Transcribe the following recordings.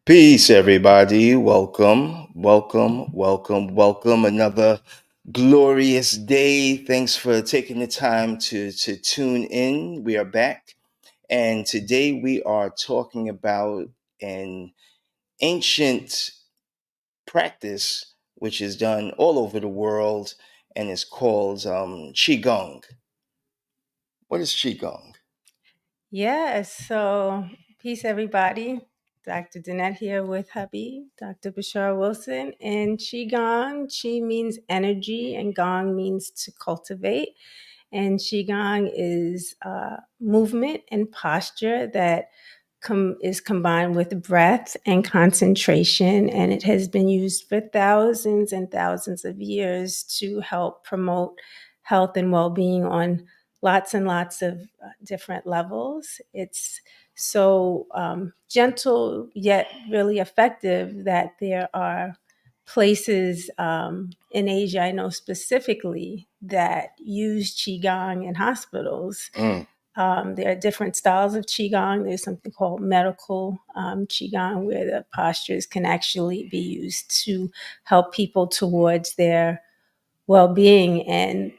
Peace, everybody. Welcome. Another glorious day. Thanks for taking the time to tune in. We are back, and today we are talking about an ancient practice which is done all over the world and is called Qigong. What is Qigong? Yes, so peace, everybody. Dr. Danette here with hubby, Dr. Bashar Wilson. And Qigong, Qi means energy, and Gong means to cultivate. And Qigong is movement and posture that is combined with breath and concentration. And it has been used for thousands and thousands of years to help promote health and well being on lots and lots of different levels. It's so gentle yet really effective that there are places in Asia, I know specifically, that use Qigong in hospitals. Mm. There are different styles of Qigong. There's something called medical Qigong, where the postures can actually be used to help people towards their well being. And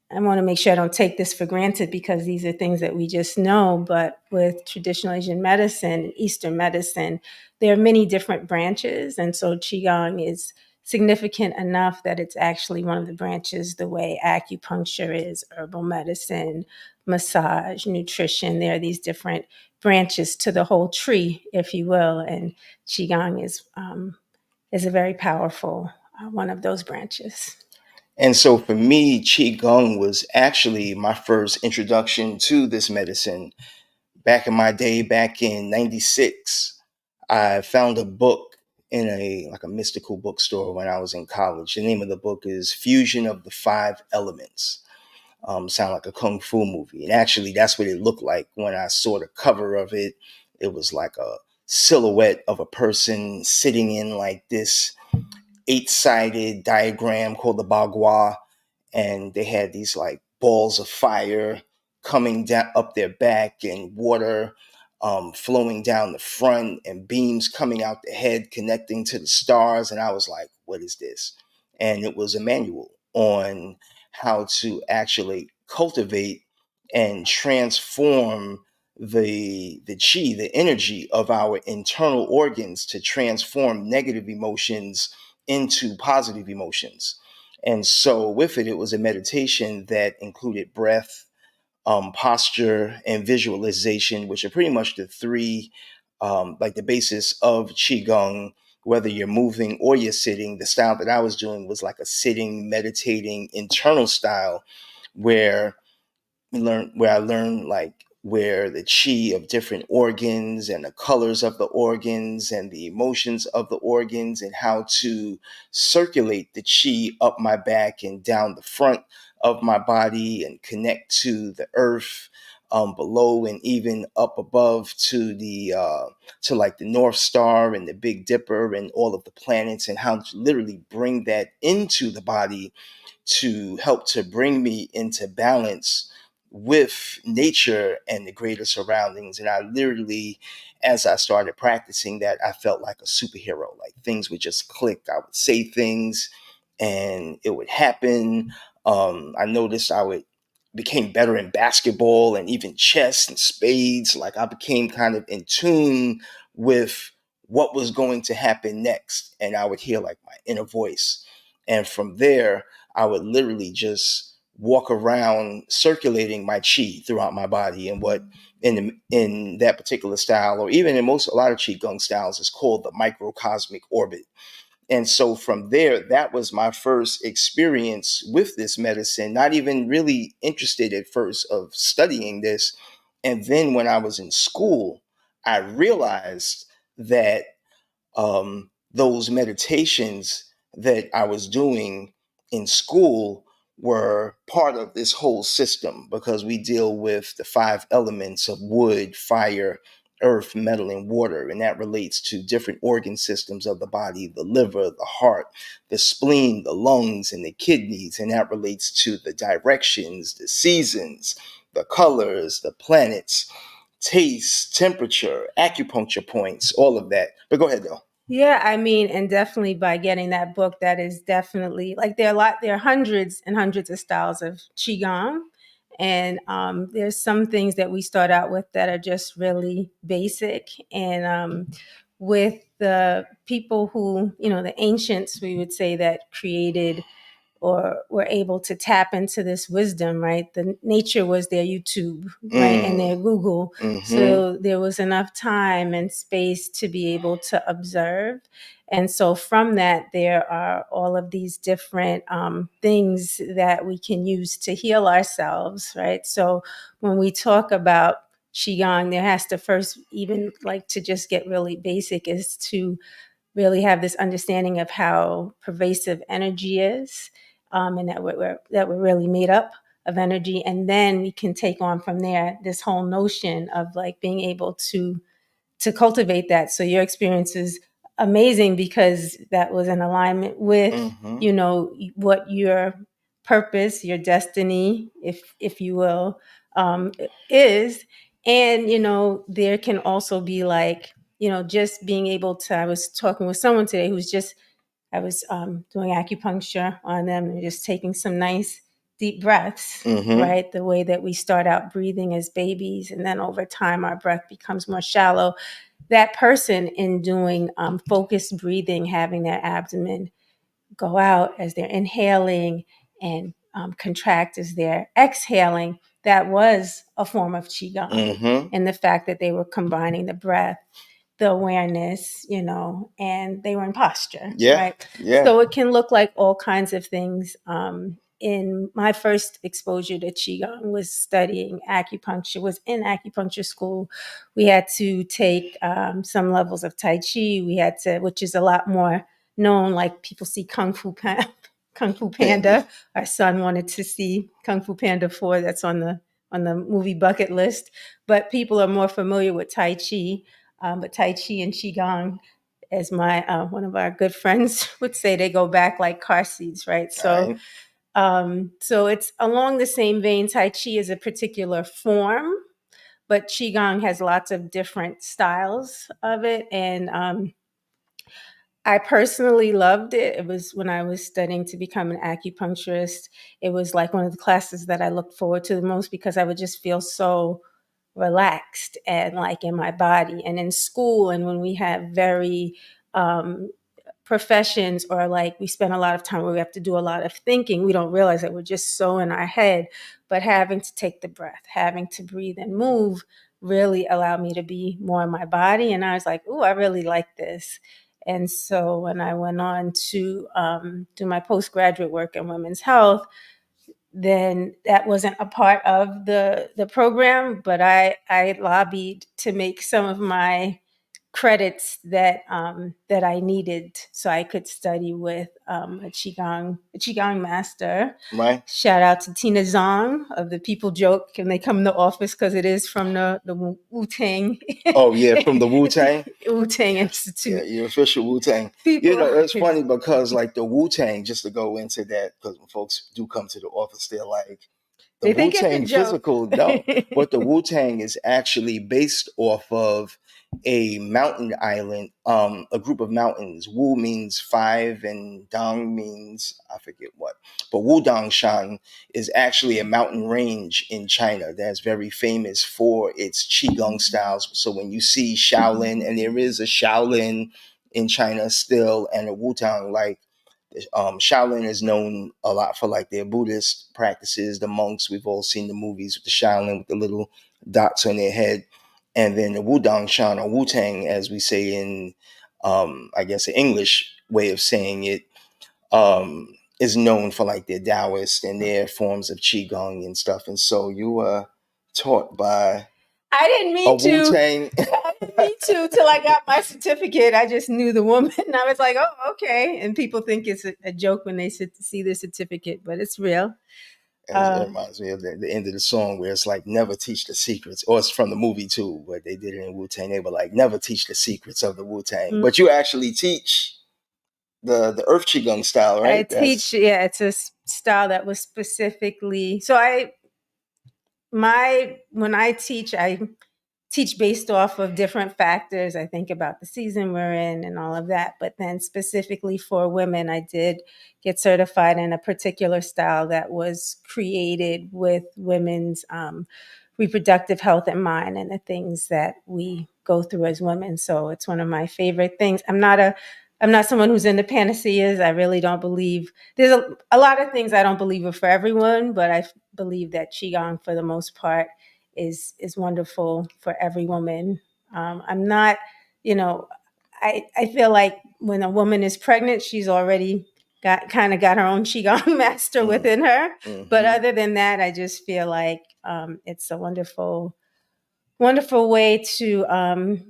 I want to make sure I don't take this for granted because these are things that we just know. But with traditional Asian medicine and Eastern medicine, there are many different branches. And so Qigong is significant enough that it's actually one of the branches, the way acupuncture is, herbal medicine, massage, nutrition. There are these different branches to the whole tree, if you will. And Qigong is a very powerful one of those branches. And so for me, Qigong was actually my first introduction to this medicine. Back in my day, back in '96, I found a book in a mystical bookstore when I was in college. The name of the book is Fusion of the Five Elements. Sound like a kung fu movie. And actually, that's what it looked like when I saw the cover of it. It was like a silhouette of a person sitting in like this eight-sided diagram called the bagua, and they had these like balls of fire coming down up their back and water flowing down the front and beams coming out the head connecting to the stars. And I was like, what is this? And it was a manual on how to actually cultivate and transform the chi, the energy of our internal organs, to transform negative emotions into positive emotions. And so, with it, it was a meditation that included breath, posture, and visualization, which are pretty much the three, like the basis of Qigong. Whether you're moving or you're sitting, the style that I was doing was like a sitting, meditating, internal style where where I learned like where the chi of different organs and the colors of the organs and the emotions of the organs and how to circulate the chi up my back and down the front of my body and connect to the earth below and even up above to the to like the North Star and the Big Dipper and all of the planets, and how to literally bring that into the body to help to bring me into balance with nature and the greater surroundings. And I literally, as I started practicing that, I felt like a superhero. Like things would just click. I would say things and it would happen. I noticed I would became better in basketball and even chess and spades. Like I became kind of in tune with what was going to happen next. And I would hear like my inner voice. And from there, I would literally just walk around circulating my chi throughout my body. And what in that particular style, or even in most a lot of qigong styles, is called the microcosmic orbit. And so from there, that was my first experience with this medicine. Not even really interested at first of studying this. And then when I was in school, I realized that those meditations that I was doing in school were part of this whole system, because we deal with the five elements of wood, fire, earth, metal, and water. And that relates to different organ systems of the body: the liver, the heart, the spleen, the lungs, and the kidneys. And that relates to the directions, the seasons, the colors, the planets, taste, temperature, acupuncture points, all of that. But go ahead though. Yeah, I mean, and definitely by getting that book, that is definitely like there are hundreds and hundreds of styles of qigong, and there's some things that we start out with that are just really basic, and with the people who, the ancients, we would say, that created or were able to tap into this wisdom, right? The nature was their YouTube, right, and Mm, their Google. mm-hmm, So there was enough time and space to be able to observe. And so from that, there are all of these different things that we can use to heal ourselves, right? So when we talk about Qigong, there has to first, even like to just get really basic, is to really have this understanding of how pervasive energy is, and that we're really made up of energy, and then we can take on from there this whole notion of like being able to cultivate that. So your experience is amazing because that was in alignment with, mm-hmm, what your purpose, your destiny, if you will, is. And there can also be like, just being able to. I was talking with someone today who's just. I was doing acupuncture on them and just taking some nice deep breaths, mm-hmm, right? The way that we start out breathing as babies, and then over time our breath becomes more shallow. That person, in doing focused breathing, having their abdomen go out as they're inhaling and contract as they're exhaling, that was a form of qigong. mm-hmm. And the fact that they were combining the breath, the awareness, and they were in posture, Yeah, right? yeah. So it can look like all kinds of things. In my first exposure to qigong was studying acupuncture. Was in acupuncture school. We had to take some levels of tai chi. We had to, which is a lot more known. Like people see Kung Fu Yeah. Panda. Our son wanted to see Kung Fu Panda 4. That's on the movie bucket list. But people are more familiar with Tai Chi. But Tai Chi and Qigong, as my one of our good friends would say, they go back like car seats, right? All So, right. so it's along the same vein. Tai Chi is a particular form, but Qigong has lots of different styles of it, and I personally loved it. It was when I was studying to become an acupuncturist. It was like one of the classes that I looked forward to the most because I would just feel so relaxed and like in my body. And in school, and when we have very um, professions, or like we spend a lot of time where we have to do a lot of thinking, we don't realize that we're just so in our head. But having to take the breath, having to breathe and move really allowed me to be more in my body. And I was like, "Ooh, I really like this." And so when I went on to do my postgraduate work in women's health, then that wasn't a part of the program, but I lobbied to make some of my credits that I needed so I could study with a qigong master. Right. Shout out to Tina Zong of the People Joke when they come in the office because it is from the Wu Tang Oh yeah, from the Wu Tang. Wu Tang Yeah, Institute. your official Wu Tang. You People, know, it's funny because like the Wu Tang, just to go into that, because when folks do come to the office, they're like, the they Wu think it's a Tang joke. physical, no. But the Wu Tang is actually based off of a mountain island, a group of mountains. Wu means five and Dong means I forget what. But Wudangshan is actually a mountain range in China that's very famous for its Qigong styles. So when you see Shaolin, and there is a Shaolin in China still, and a Wutang, like Shaolin is known a lot for like their Buddhist practices. The monks, we've all seen the movies with the Shaolin with the little dots on their head. And then the Wudang Shan or Wu Tang, as we say in, I guess, an English way of saying it, is known for like their Taoist and their forms of Qigong and stuff. And so you were taught by I didn't a mean Wu to. Tang. I didn't mean to till I got my certificate. I just knew the woman. And I was like, oh, okay. And people think it's a joke when they see the certificate, but it's real. As it Uh, reminds me of the end of the song where it's like never teach the secrets, or it's from the movie too, but they did it in Wu Tang. They were like never teach the secrets of the Wu Tang, mm, but you actually teach the Earth Qigong style, I right? teach, That's yeah, it's a style that was specifically, so when I teach teach based off of different factors. I think about the season we're in and all of that. But then specifically for women, I did get certified in a particular style that was created with women's reproductive health in mind and the things that we go through as women. So it's one of my favorite things. I'm not someone who's into panaceas. I really don't believe there's a lot of things I don't believe are for everyone, but I believe that qigong for the most part is wonderful for every woman. I'm not, you know, I feel like when a woman is pregnant, she's already got her own qigong master within her. But Mm-hmm. other than that, I just feel like it's a wonderful way to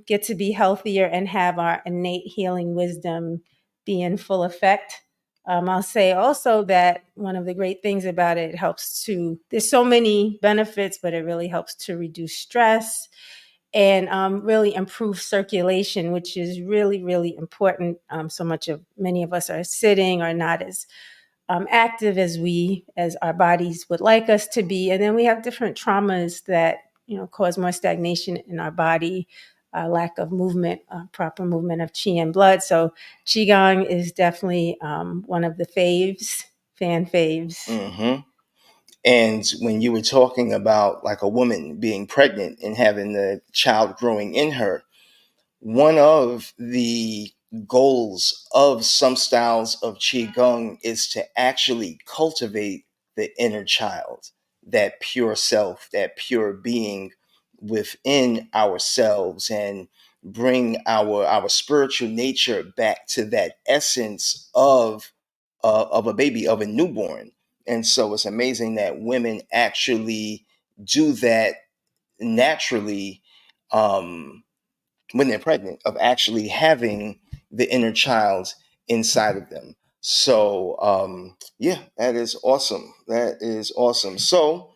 get to be healthier and have our innate healing wisdom be in full effect. I'll say also that one of the great things about it, it helps to, there's so many benefits, but it really helps to reduce stress and really improve circulation, which is really, really important. So much of many of us are sitting or not as active as our bodies would like us to be, and then we have different traumas that cause more stagnation in our body, lack of movement, proper movement of qi and blood. So qigong is definitely one of the fan faves. Mm-hmm. And when you were talking about like a woman being pregnant and having the child growing in her, one of the goals of some styles of qigong is to actually cultivate the inner child, that pure self, that pure being within ourselves, and bring our spiritual nature back to that essence of a baby, of a newborn. And so it's amazing that women actually do that naturally, um, when they're pregnant, of actually having the inner child inside of them. So yeah, that is awesome. That is awesome. So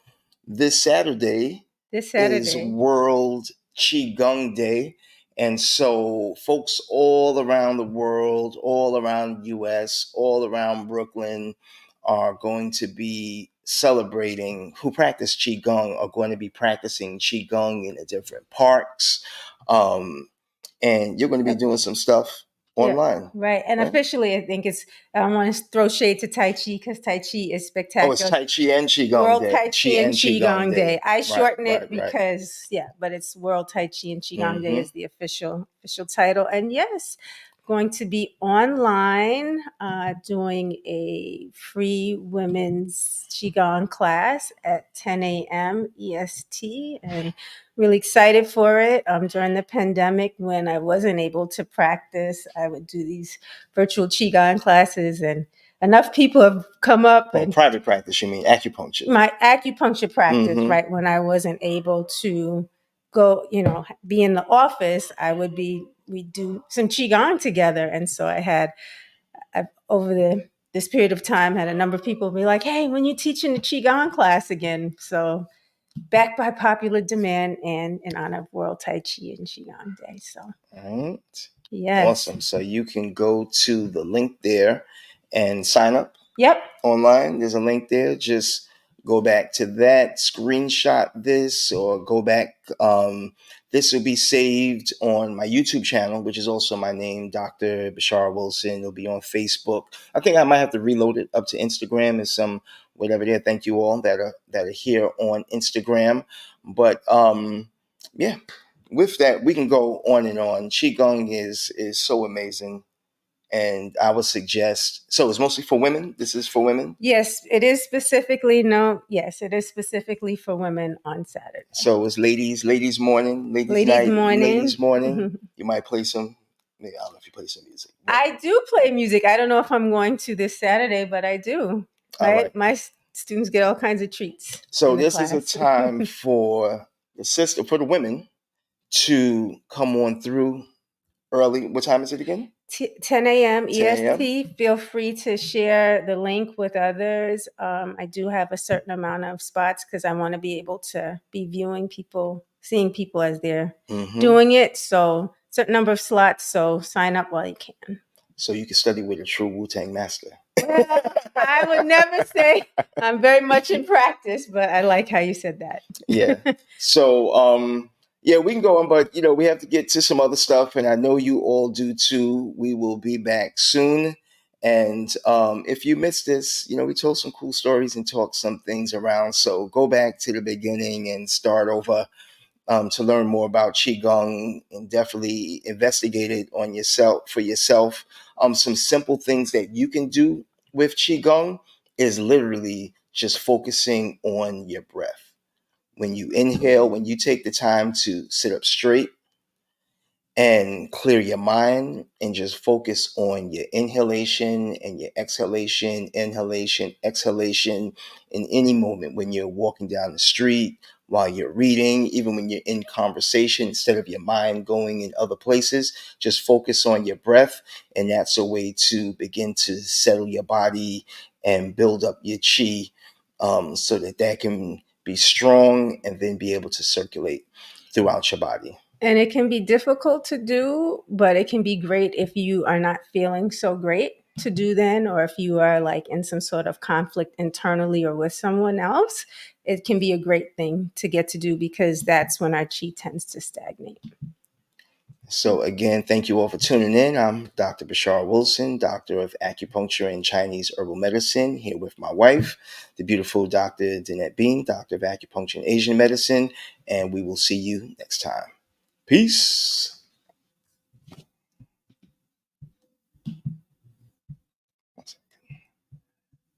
this Saturday This is Saturday. World Qigong Day. And so folks all around the world, all around US, all around Brooklyn are going to be celebrating, who practice Qigong are going to be practicing Qigong in the different parks. Um, and you're going to be doing some stuff Yeah, online, right. And right? officially, I think I don't want to throw shade to Tai Chi because Tai Chi is Oh, it's spectacular. Tai Chi and Qigong World Day. Tai Chi Chi and and Qigong Qigong Day. Day. I Right, shorten right, it right. because but it's World Tai Chi and Qigong Day Mm-hmm. is the official title. And yes, going to be online doing a free women's Qigong class at 10 a.m. EST, and really excited for it. During the pandemic, when I wasn't able to practice, I would do these virtual Qigong classes, and enough people have come up Well, and private practice, you mean acupuncture. my acupuncture practice, Mm-hmm. right when I wasn't able to go, be in the office, we do some qigong together, and so I've over this period of time had a number of people be like, "Hey, when you teaching the qigong class again?" So back by popular demand and in honor of World Tai Chi and Qigong Day. So All right. yes, Awesome. So you can go to the link there and sign up yep. online. There's a link there. Just go back to that, screenshot this, or go back. This will be saved on my YouTube channel, which is also my name, Dr. Bashar Wilson. It'll be on Facebook. I think I might have to reload it up to Instagram and some whatever there. Thank you all that are here on Instagram. But yeah, with that, we can go on and on. Qigong is so amazing, and I would suggest. So it's mostly for women. This is for women. Yes, it is specifically no. Yes, it is specifically for women on Saturday. So it's ladies morning, ladies Ladies night, morning. ladies morning. You might play some. Maybe I don't know if you play some music, but I do play music. I don't know if I'm going to this Saturday, but I do. all right. My students get all kinds of treats So in the this is a class. time for for the women to come on through early. What time is it again? 10 a.m. 10 a.m. EST. Feel free to share the link with others. I do have a certain amount of spots because I want to be able to be seeing people as they're Mm-hmm. doing it. So, certain number of slots. So, sign up while you can. So you can study with a true Wu-Tang master. Well, I would never say I'm very much in practice, but I like how you said that. Yeah. So Yeah, we can go on, but we have to get to some other stuff, and I know you all do too. We will be back soon. And if you missed this, we told some cool stories and talked some things around. So go back to the beginning and start over to learn more about Qigong, and definitely investigate it on yourself for yourself. Some simple things that you can do with Qigong is literally just focusing on your breath. When you inhale, when you take the time to sit up straight and clear your mind and just focus on your inhalation and your exhalation, inhalation, exhalation in any moment when you're walking down the street, while you're reading, even when you're in conversation, instead of your mind going in other places, just focus on your breath. And that's a way to begin to settle your body and build up your chi, so that that can be strong and then be able to circulate throughout your body. And it can be difficult to do, but it can be great if you are not feeling so great to do then, or if you are like in some sort of conflict internally or with someone else. It can be a great thing to get to do because that's when our chi tends to stagnate. So, again, thank you all for tuning in. I'm Dr. Bashar Wilson, Doctor of Acupuncture and Chinese Herbal Medicine, here with my wife, the beautiful Dr. Danette Bean, Doctor of Acupuncture and Asian Medicine. And we will see you next time. Peace.